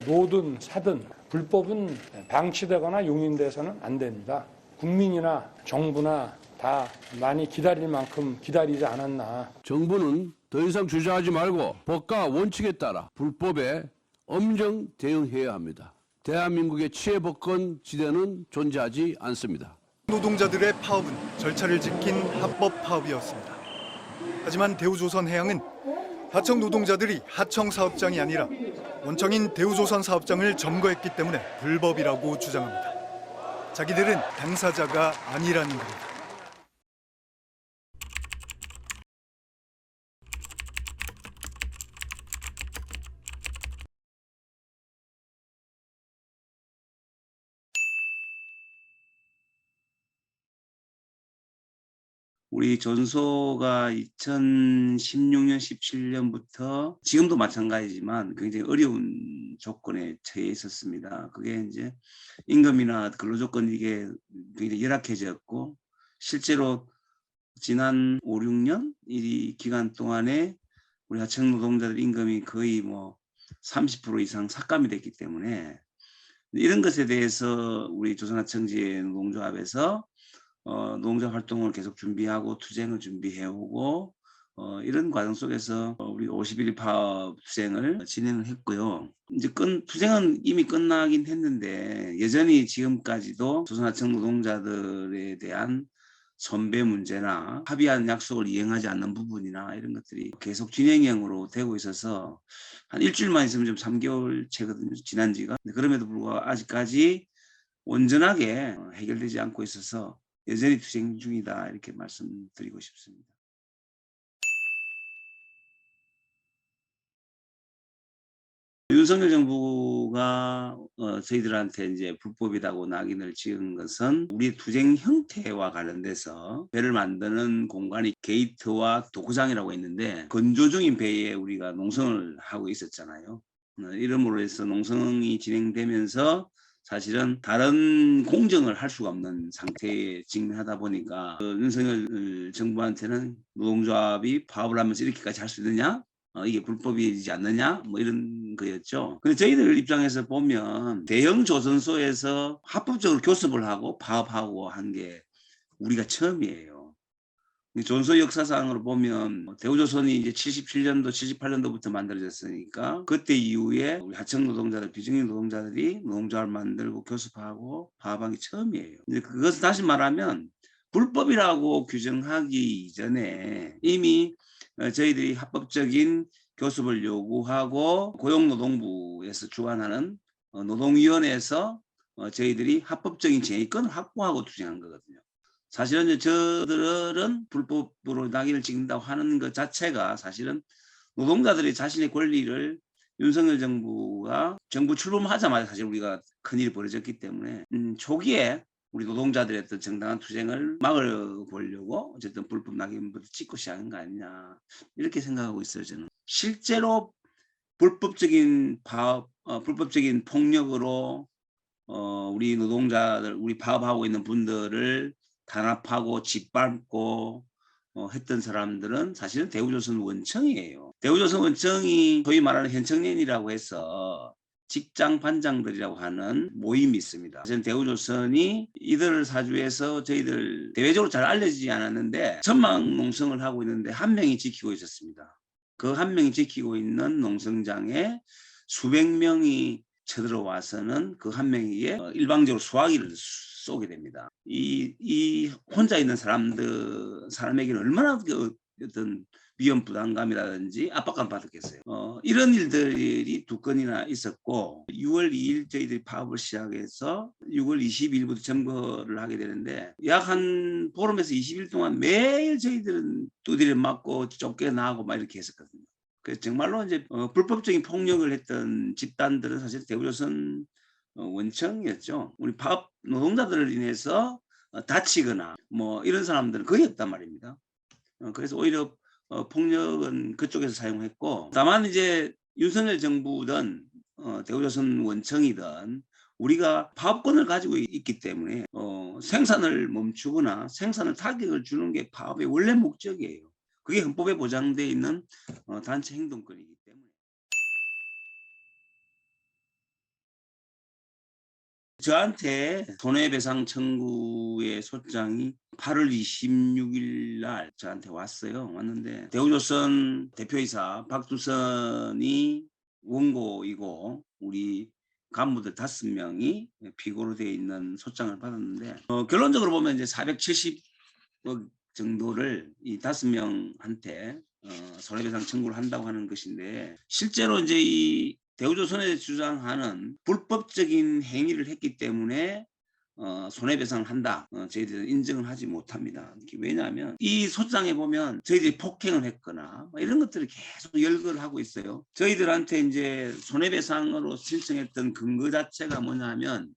노든 사든 불법은 방치되거나 용인돼서는 안 됩니다. 국민이나 정부나 다 많이 기다릴 만큼 기다리지 않았나. 정부는 더 이상 주저하지 말고 법과 원칙에 따라 불법에 엄정 대응해야 합니다. 대한민국의 치외법권 지대는 존재하지 않습니다. 노동자들의 파업은 절차를 지킨 합법 파업이었습니다. 하지만 대우조선해양은 하청 노동자들이 하청 사업장이 아니라 원청인 대우조선 사업장을 점거했기 때문에 불법이라고 주장합니다. 자기들은 당사자가 아니라는 겁니다. 우리 전소가 2016년, 17년부터 지금도 마찬가지지만 굉장히 어려운 조건에 처해 있었습니다. 그게 이제 임금이나 근로조건 이게 굉장히 열악해졌고, 실제로 지난 5, 6년 이 기간 동안에 우리 하청 노동자들 임금이 거의 30% 이상 삭감이 됐기 때문에 이런 것에 대해서 우리 조선하청지회 노동조합에서 노동자 활동을 계속 준비하고 투쟁을 준비해오고 이런 과정 속에서 우리 51일 파업 투쟁을 진행을 했고요. 이제 투쟁은 이미 끝나긴 했는데 여전히 지금까지도 조선하청 노동자들에 대한 선배 문제나 합의한 약속을 이행하지 않는 부분이나 이런 것들이 계속 진행형으로 되고 있어서 한 일주일만 있으면 좀 3개월 채거든요. 지난 지가. 그럼에도 불구하고 아직까지 온전하게 해결되지 않고 있어서 여전히 투쟁 중이다 이렇게 말씀드리고 싶습니다. 윤석열 정부가 저희들한테 이제 불법이라고 낙인을 찍은 것은 우리 투쟁 형태와 관련돼서 배를 만드는 공간이 게이트와 도구장이라고 있는데 건조 중인 배에 우리가 농성을 하고 있었잖아요. 이름으로 해서 농성이 진행되면서 사실은 다른 공정을 할 수가 없는 상태에 직면하다 보니까 윤석열 정부한테는 노동조합이 파업을 하면서 이렇게까지 할 수 있느냐? 이게 불법이지 않느냐? 이런 거였죠. 근데 저희들 입장에서 보면 대형 조선소에서 합법적으로 교섭을 하고 파업하고 한 게 우리가 처음이에요. 조선소 역사상으로 보면 대우조선이 이제 77년도, 78년도부터 만들어졌으니까 그때 이후에 우리 하청 노동자들, 비정규 노동자들이 노동조합을 만들고 교섭하고 파업한 게 처음이에요. 이제 그것을 다시 말하면 불법이라고 규정하기 이전에 이미 저희들이 합법적인 교섭을 요구하고 고용노동부에서 주관하는 노동위원회에서 저희들이 합법적인 쟁의권을 확보하고 투쟁한 거거든요. 사실은 이제 저들은 불법으로 낙인을 찍는다고 하는 것 자체가 사실은 노동자들이 자신의 권리를 윤석열 정부가 정부 출범하자마자 사실 우리가 큰일이 벌어졌기 때문에 초기에 우리 노동자들의 어떤 정당한 투쟁을 막아보려고 어쨌든 불법 낙인부터 찍고 시작한 거 아니냐 이렇게 생각하고 있어요. 저는 실제로 불법적인 파업, 불법적인 폭력으로 우리 노동자들, 우리 파업하고 있는 분들을 단합하고 짓밟고 했던 사람들은 사실은 대우조선 원청이에요. 대우조선 원청이 소위 말하는 현청련이라고 해서 직장 반장들이라고 하는 모임이 있습니다. 저는 대우조선이 이들 사주에서 저희들 대외적으로 잘 알려지지 않았는데 전망 농성을 하고 있는데 한 명이 지키고 있었습니다. 그 한 명이 지키고 있는 농성장에 수백 명이 쳐들어와서는 그 한 명에게 일방적으로 수화기를 쏘게 됩니다. 이 혼자 있는 사람에게는 얼마나 어떤 위험 부담감이라든지 압박감 받았겠어요. 이런 일들이 2건이나 있었고 6월 2일 저희들이 파업을 시작해서 6월 22일부터 점거를 하게 되는데 약 한 보름에서 20일 동안 매일 저희들은 두드려 맞고 쫓겨나고 막 이렇게 했었거든요. 그래서 정말로 이제 불법적인 폭력을 했던 집단들은 사실 대우조선 원청이었죠. 우리 파업 노동자들을 인해서 다치거나 이런 사람들은 거의 없단 말입니다. 그래서 오히려 폭력은 그쪽에서 사용했고 다만 이제 윤석열 정부든 대우조선 원청이든 우리가 파업권을 가지고 있기 때문에 생산을 멈추거나 생산을 타격을 주는 게 파업의 원래 목적이에요. 그게 헌법에 보장되어 있는 단체 행동권이기 때문에. 저한테 손해배상 청구의 소장이 8월 26일 날 저한테 왔어요. 왔는데 대우조선 대표이사 박두선이 원고이고 우리 간부들 5명이 피고로 되어 있는 소장을 받았는데 결론적으로 보면 이제 470억 정도를 이 5명한테 손해배상 청구를 한다고 하는 것인데 실제로 이제 이 대우조선에 주장하는 불법적인 행위를 했기 때문에 손해배상을 한다. 저희들은 인정을 하지 못합니다. 왜냐하면 이 소장에 보면 저희들이 폭행을 했거나 뭐 이런 것들을 계속 열거를 하고 있어요. 저희들한테 이제 손해배상으로 신청했던 근거 자체가 뭐냐면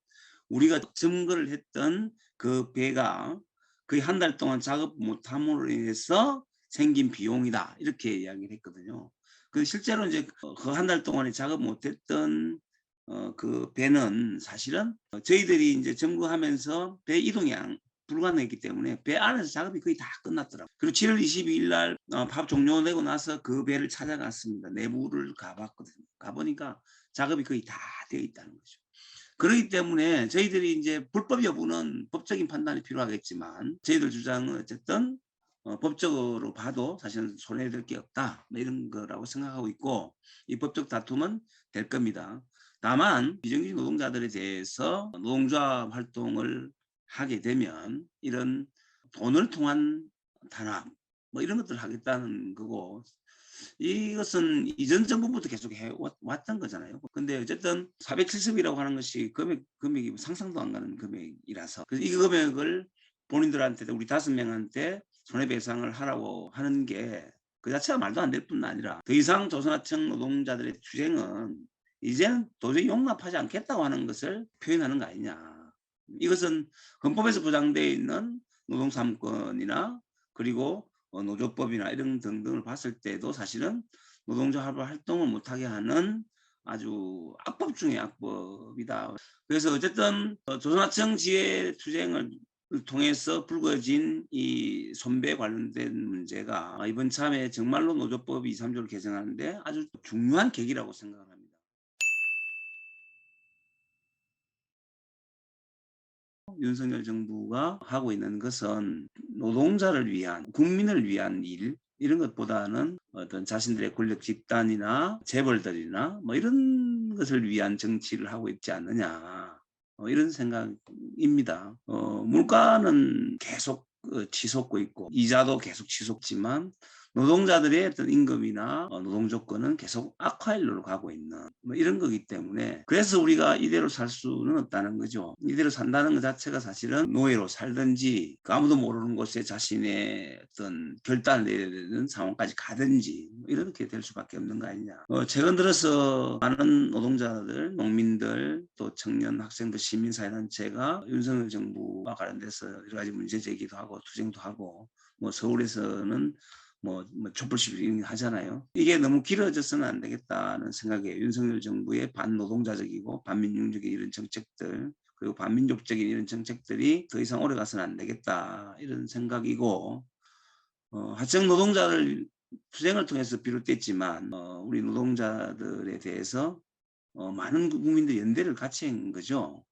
우리가 점거를 했던 그 배가 거의 한 달 동안 작업 못함으로 인해서 생긴 비용이다. 이렇게 이야기를 했거든요. 그 실제로 이제 그 한 달 동안에 작업 못했던 그 배는 사실은 저희들이 이제 점거하면서 배 이동이 불가능했기 때문에 배 안에서 작업이 거의 다 끝났더라고요. 그리고 7월 22일 날 파업 종료되고 나서 그 배를 찾아갔습니다. 내부를 가봤거든요. 가보니까 작업이 거의 다 되어 있다는 거죠. 그렇기 때문에 저희들이 이제 불법 여부는 법적인 판단이 필요하겠지만 저희들 주장은 어쨌든 법적으로 봐도 사실은 손해될 게 없다 이런 거라고 생각하고 있고 이 법적 다툼은 될 겁니다. 다만 비정규직 노동자들에 대해서 노동조합 활동을 하게 되면 이런 돈을 통한 단합 뭐 이런 것들을 하겠다는 거고 이것은 이전 정부부터 계속 해왔던 거잖아요. 근데 어쨌든 470이라고 하는 것이 금액이 상상도 안 가는 금액이라서 그래서 이 금액을 본인들한테 우리 5명한테 손해배상을 하라고 하는 게 그 자체가 말도 안 될 뿐 아니라 더 이상 조선하청 노동자들의 투쟁은 이제는 도저히 용납하지 않겠다고 하는 것을 표현하는 거 아니냐. 이것은 헌법에서 보장되어 있는 노동 3권이나 그리고 노조법이나 이런 등등을 봤을 때도 사실은 노동조합 활동을 못하게 하는 아주 악법 중의 악법이다. 그래서 어쨌든 조선하청 지혜 투쟁을 통해서 불거진 이 손배 관련된 문제가 이번 참에 정말로 노조법 2, 3조를 개정하는데 아주 중요한 계기라고 생각을 합니다. 윤석열 정부가 하고 있는 것은 노동자를 위한 국민을 위한 일 이런 것보다는 어떤 자신들의 권력 집단이나 재벌들이나 뭐 이런 것을 위한 정치를 하고 있지 않느냐 이런 생각입니다. 물가는 계속 치솟고 있고 이자도 계속 치솟지만 노동자들의 어떤 임금이나 노동 조건은 계속 악화일로 가고 있는 뭐 이런 거기 때문에 그래서 우리가 이대로 살 수는 없다는 거죠. 이대로 산다는 것 자체가 사실은 노예로 살든지 아무도 모르는 곳에 자신의 어떤 결단을 내려야 되는 상황까지 가든지 뭐 이렇게 될 수밖에 없는 거 아니냐. 최근 들어서 많은 노동자들, 농민들, 또 청년, 학생들, 시민사회단체가 윤석열 정부와 관련돼서 여러 가지 문제 제기도 하고 투쟁도 하고 뭐 서울에서는 뭐 촛불 시위 하잖아요. 이게 너무 길어져서는 안 되겠다는 생각에 윤석열 정부의 반노동자적이고 반민중적인 이런 정책들 그리고 반민족적인 이런 정책들이 더 이상 오래 가서는 안 되겠다 이런 생각이고 하청 노동자를 투쟁을 통해서 비롯됐지만 우리 노동자들에 대해서 많은 국민들이 연대를 같이 한 거죠.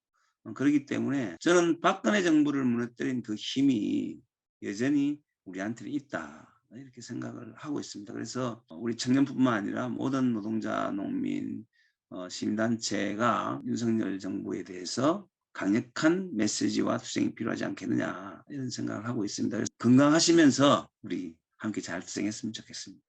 그렇기 때문에 저는 박근혜 정부를 무너뜨린 그 힘이 여전히 우리한테는 있다. 이렇게 생각을 하고 있습니다. 그래서 우리 청년뿐만 아니라 모든 노동자, 농민, 시민단체가 윤석열 정부에 대해서 강력한 메시지와 투쟁이 필요하지 않겠느냐 이런 생각을 하고 있습니다. 그래서 건강하시면서 우리 함께 잘 투쟁했으면 좋겠습니다.